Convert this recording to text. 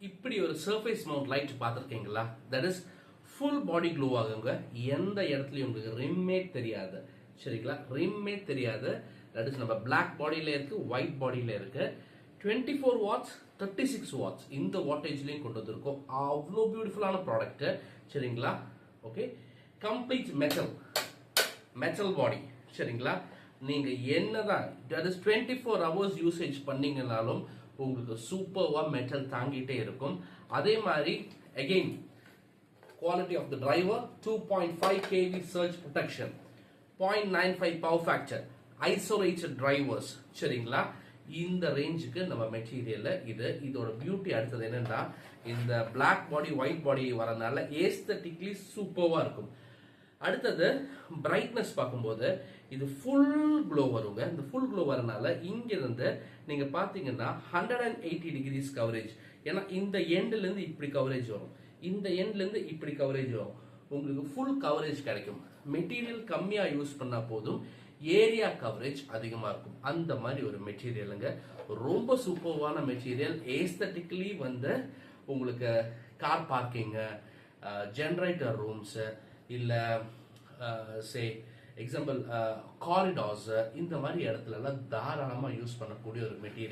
இப்படி ஒரு surface mount light பார்த்துருக்கீங்களா? That is full body glow ஆகுங்க. எந்த இடத்துலையும் உங்களுக்கு ரிம்மே தெரியாது. சரிங்களா? ரிம்மே தெரியாது. தட் இஸ் நம்ம பிளாக் பாடியில இருக்கு, ஒயிட் பாடியில இருக்கு. 24 வாட்ஸ், 36 வாட்ஸ் இந்த வாட்டேஜ்லையும் கொண்டு வந்திருக்கோம். அவ்வளோ பியூட்டிஃபுல்லான ப்ராடக்ட். சரிங்களா? Okay, complete metal body. சரிங்களா? நீங்க என்னதான் தட் இஸ் 24 hours யூசேஜ் பண்ணீங்கனாலும் உங்களுக்கு சூப்பர்வா மெட்டல் தாங்கிட்டே இருக்கும். அதே மாதிரி again quality of the driver 2.5 kV surge protection, 0.95 power factor, isolated drivers. சரிங்களா? இந்த ரேஞ்சுக்கு நம்ம மெட்டீரியல் இதோட பியூட்டி. அடுத்தது என்னன்னா, இந்த பிளாக் பாடி ஒயிட் பாடி வரனால ஏஸ்தட்டிக்லி சூப்பர்வா இருக்கும். அடுத்தது பிரைட்னஸ் பார்க்கும்போது இது ஃபுல் க்ளோ வருங்க. இந்த ஃபுல் க்ளோ வரனால இங்கிருந்து நீங்க பாத்தீங்கன்னா 180 டிகிரிஸ் கவரேஜ். ஏன்னா இந்த எண்ட்ல இருந்து இப்படி கவரேஜ் வரும், இந்த எண்ட்ல இருந்து இப்படி கவரேஜ் வரும். உங்களுக்கு ஃபுல் கவரேஜ் கிடைக்கும். மெட்டீரியல் கம்மியா யூஸ் பண்ணா போதும், ஏரியா கவரேஜ் அதிகமா இருக்கும். அந்த மாதிரி ஒரு மெட்டீரியலுங்க. ரொம்ப சூப்பர்வான மெட்டீரியல். ஏஸ்தட்டிக்கலி உங்களுக்கு கார் பார்க்கிங், ஜெனரேட்டர் ரூம்ஸ், இல்ல சே எக்ஸாம்பிள் காரிடார்ஸ், இந்த மாதிரி இடத்துல எல்லாம் தாராளமா யூஸ் பண்ணக்கூடிய ஒரு மெட்டீரியல்.